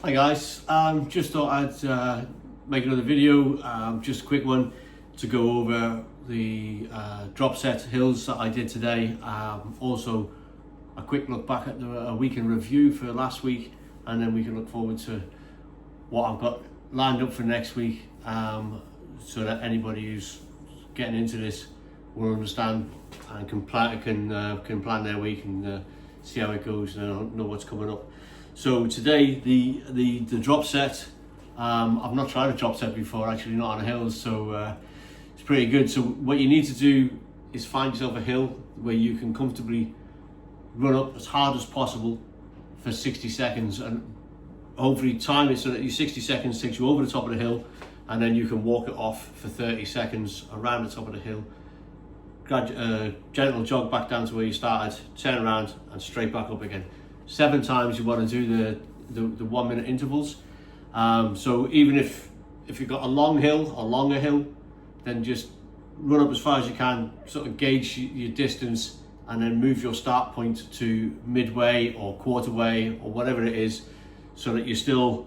Hi guys, just thought I'd make another video, just a quick one to go over the drop set hills that I did today. Also a quick look back at the weekend review for last week, and then we can look forward to what I've got lined up for next week, so that anybody who's getting into this will understand and can plan their week and see how it goes and know what's coming up. So today the drop set, I've not tried a drop set before, actually, not on hills, so it's pretty good. So what you need to do is find yourself a hill where you can comfortably run up as hard as possible for 60 seconds, and hopefully time it so that your 60 seconds takes you over the top of the hill, and then you can walk it off for 30 seconds around the top of the hill. Gentle jog back down to where you started, turn around and straight back up again. 7 times you want to do the 1 minute intervals. So even if you've got a long hill, a longer hill, then just run up as far as you can, sort of gauge your distance, and then move your start point to midway or quarter way or whatever it is, so that you're still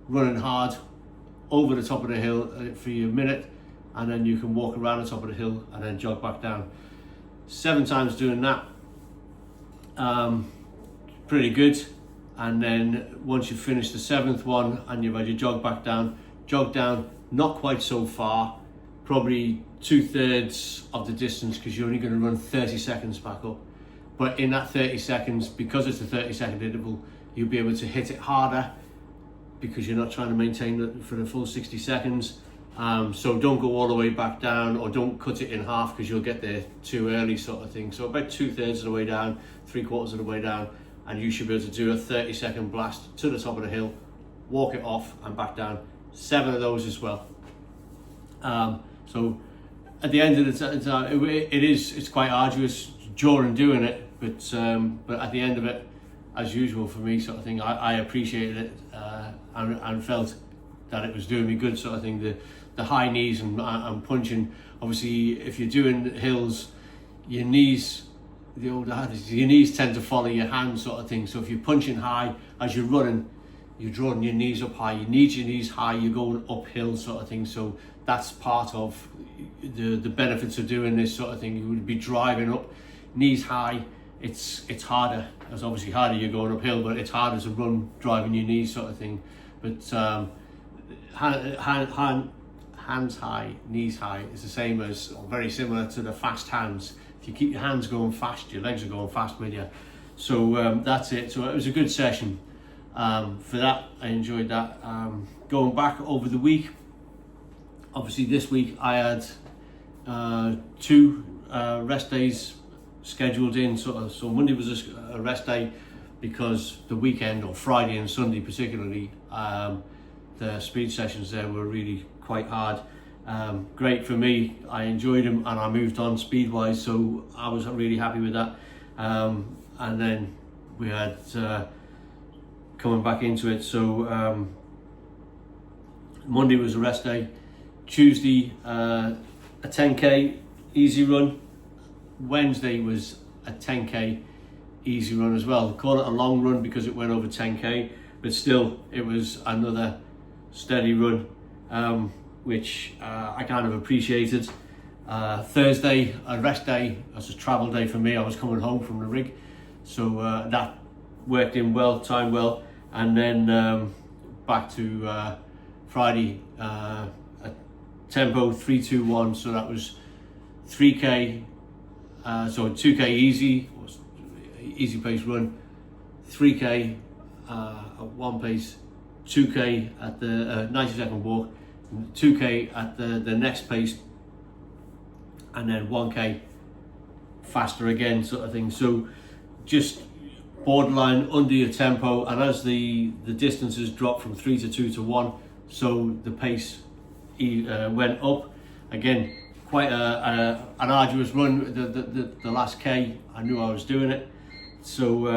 running hard over the top of the hill for your minute, and then you can walk around the top of the hill and then jog back down. 7 times doing that, pretty good. And then once you've finished the 7th one and you've had your jog down, not quite so far, probably 2/3 of the distance, because you're only going to run 30 seconds back up. But in that 30 seconds, because it's a 30-second interval, you'll be able to hit it harder, because you're not trying to maintain it for the full 60 seconds. So don't go all the way back down, or don't cut it in half, because you'll get there too early, sort of thing. So about 2/3 of the way down, 3/4 of the way down, and you should be able to do a 30-second blast to the top of the hill, walk it off and back down. 7 of those as well. So at the end of the time, it's quite arduous during doing it, but at the end of it, as usual for me, sort of thing, I appreciated it, and felt that it was doing me good, sort of thing. The high knees and punching. Obviously, if you're doing hills, your knees, the old adage, your knees tend to follow your hands, sort of thing. So if you're punching high as you're running, you're drawing your knees up high. You need your knees high, you're going uphill, sort of thing. So that's part of the benefits of doing this sort of thing. You would be driving up, knees high. It's harder. It's obviously harder you're going uphill, but it's harder to run driving your knees, sort of thing. But hands high, knees high is the same as, or very similar to, the fast hands. If you keep your hands going fast, your legs are going fast with you. So that's it. So it was a good session. For that, I enjoyed that. Going back over the week, obviously this week I had 2 rest days scheduled in. So Monday was a rest day, because the weekend, or Friday and Sunday particularly, the speed sessions there were really quite hard. Great for me, I enjoyed them, and I moved on speed wise, so I was really happy with that. And then we had coming back into it, so Monday was a rest day. Tuesday a 10k easy run. Wednesday was a 10k easy run as well. Call it a long run because it went over 10k, but still it was another steady run, which I kind of appreciated. Thursday, a rest day, as a travel day for me. I was coming home from the rig, so that worked in well, timed well. And then back to Friday, a tempo 3-2-1, so that was 3k, so 2k easy pace run, 3k at one pace, 2k at the 90-second walk, 2k at the next pace, and then 1k faster again, sort of thing. So just borderline under your tempo, and as the distances dropped from 3 to 2 to 1, so the pace went up again. Quite an arduous run. The last k, I knew I was doing it, so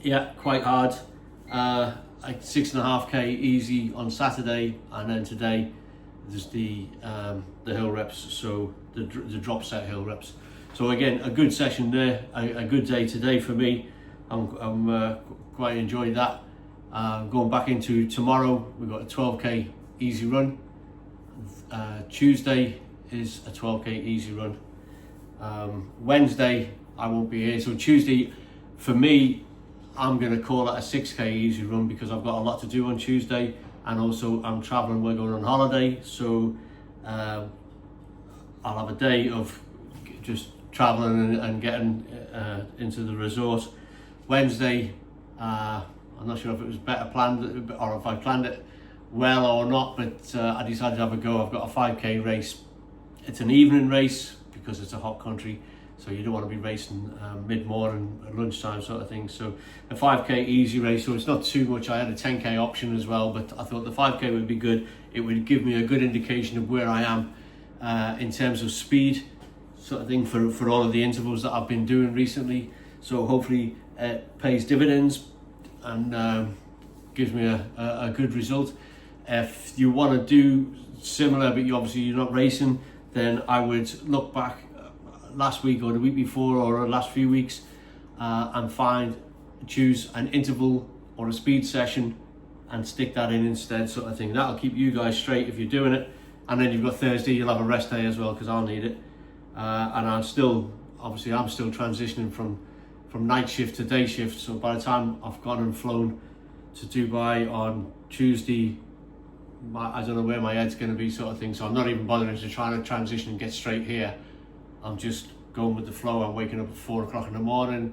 yeah, quite hard. Like 6.5k easy on Saturday, and then today there's the hill reps, so the drop set hill reps. So again, a good session there, a good day today for me. I'm quite enjoyed that. Going back into tomorrow, we've got a 12k easy run. Tuesday is a 12k easy run. Wednesday I won't be here, so Tuesday for me I'm going to call it a 6k easy run because I've got a lot to do on Tuesday, and also I'm traveling, we're going on holiday, so I'll have a day of just traveling and getting into the resort. Wednesday, I'm not sure if it was better planned or if I planned it well or not, but I decided to have a go. I've got a 5k race. It's an evening race because it's a hot country, so you don't want to be racing mid-morning, lunchtime sort of thing. So a 5k easy race, so it's not too much. I had a 10k option as well, but I thought the 5k would be good. It would give me a good indication of where I am in terms of speed sort of thing for all of the intervals that I've been doing recently. So hopefully it pays dividends and gives me a good result. If you want to do similar, but you're not racing, then I would look back last week or the week before or the last few weeks and choose an interval or a speed session and stick that in instead, sort of thing. That'll keep you guys straight if you're doing it. And then you've got Thursday, you'll have a rest day as well because I'll need it. And I'm still transitioning from night shift to day shift. So by the time I've gone and flown to Dubai on Tuesday, I don't know where my head's going to be, sort of thing. So I'm not even bothering to try to transition and get straight here. I'm just going with the flow. I'm waking up at 4 o'clock in the morning,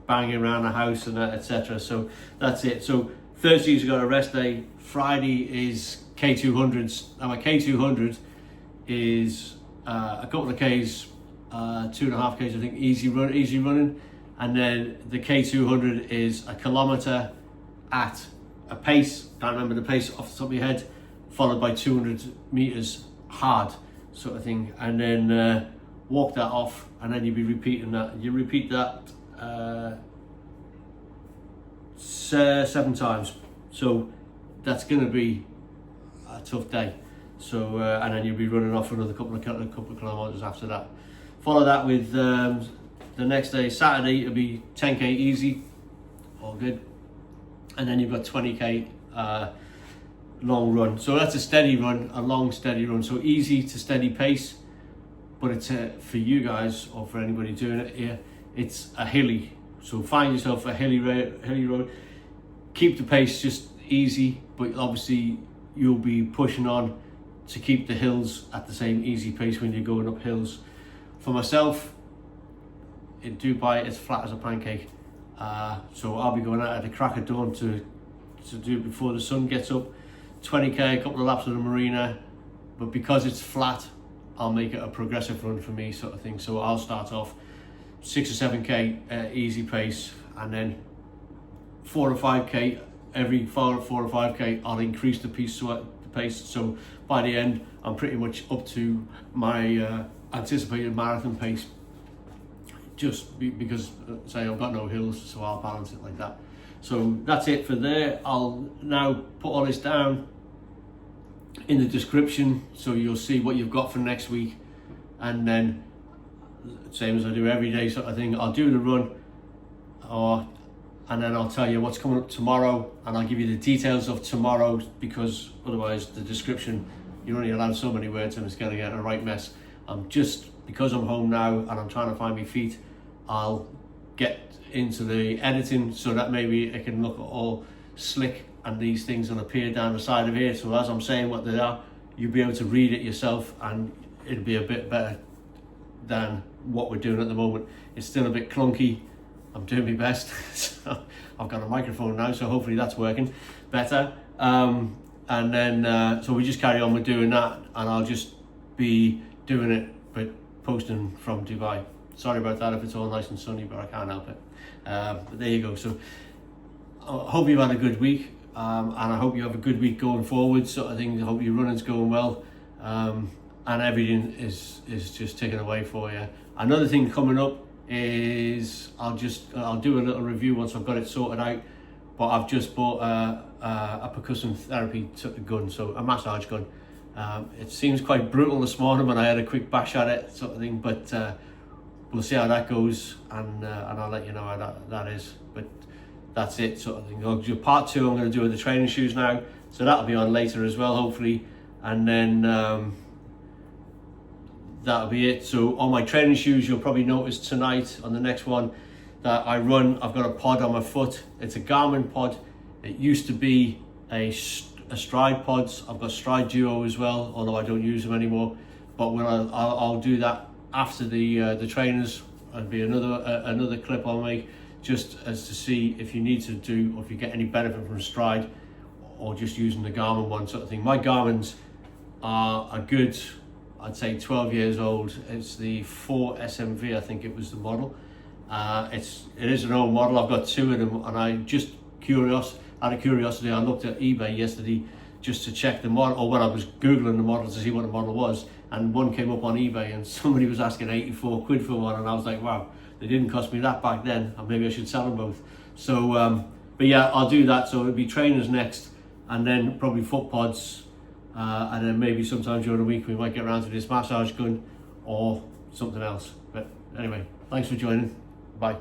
banging around the house and etc. So that's it. So Thursday's got a rest day. Friday is K200s. Now my K200 is a couple of Ks, 2.5 Ks I think, easy running, and then the K200 is a kilometre at a pace, can't remember the pace off the top of my head, followed by 200 meters hard sort of thing, and then walk that off, and then you'll be repeating that. You repeat that 7 times, so that's going to be a tough day. So and then you'll be running off for another couple of kilometers after that. Follow that with the next day, Saturday, it'll be 10k easy, all good, and then you've got 20k long run. So that's a steady run, a long steady run. So easy to steady pace, but it's for you guys or for anybody doing it here, it's a hilly. So find yourself a hilly road. Keep the pace just easy, but obviously you'll be pushing on to keep the hills at the same easy pace when you're going up hills. For myself, in Dubai, it's flat as a pancake. So I'll be going out at the crack of dawn to do it before the sun gets up. 20k, a couple of laps of the marina, but because it's flat, I'll make it a progressive run for me, sort of thing. So I'll start off 6 or 7k easy pace, and then 4 or 5k. Every 4 or 5k, I'll increase the pace. So by the end, I'm pretty much up to my anticipated marathon pace. Just because, say, I've got no hills, so I'll balance it like that. So that's it for there. I'll now put all this down in the description, so you'll see what you've got for next week, and then same as I do every day, sort of thing. I'll do the run, and then I'll tell you what's coming up tomorrow, and I'll give you the details of tomorrow, because otherwise the description, you're only allowed so many words and it's going to get a right mess. Because I'm home now and I'm trying to find my feet, I'll get into the editing so that maybe it can look all slick and these things will appear down the side of here. So as I'm saying what they are, you'll be able to read it yourself, and it'll be a bit better than what we're doing at the moment. It's still a bit clunky. I'm doing my best. So I've got a microphone now, so hopefully that's working better. And then so we just carry on with doing that, and I'll just be doing it but posting from Dubai. Sorry about that if it's all nice and sunny, but I can't help it. But there you go. So I hope you've had a good week, and I hope you have a good week going forward, sort of thing. I hope your running's going well, and everything is just taken away for you. Another thing coming up is I'll do a little review once I've got it sorted out, but I've just bought a percussion therapy gun, so a massage gun. It seems quite brutal this morning when I had a quick bash at it, sort of thing, but we'll see how that goes, and I'll let you know how that is. But that's it, sort of thing. I'll do part 2. I'm going to do with the training shoes now, so that'll be on later as well, hopefully. And then that'll be it. So on my training shoes, you'll probably notice tonight on the next one that I run, I've got a pod on my foot. It's a Garmin pod. It used to be a Stride pods. I've got Stride Duo as well, although I don't use them anymore. But when I'll do that after the trainers. It'll be another clip I'll make, just as to see if you need to do, or if you get any benefit from Stride, or just using the Garmin one, sort of thing. My Garmins are a good, I'd say 12 years old. It's the 4 SMV, I think it was the model. It is an old model. I've got 2 of them, and I just out of curiosity, I looked at eBay yesterday just to check the model, or when I was Googling the model to see what the model was, and one came up on eBay and somebody was asking 84 quid for one, and I was like, wow, they didn't cost me that back then, and maybe I should sell them both. So, but yeah, I'll do that. So it'll be trainers next, and then probably foot pods, and then maybe sometime during the week we might get around to this massage gun or something else. But anyway, thanks for joining. Bye.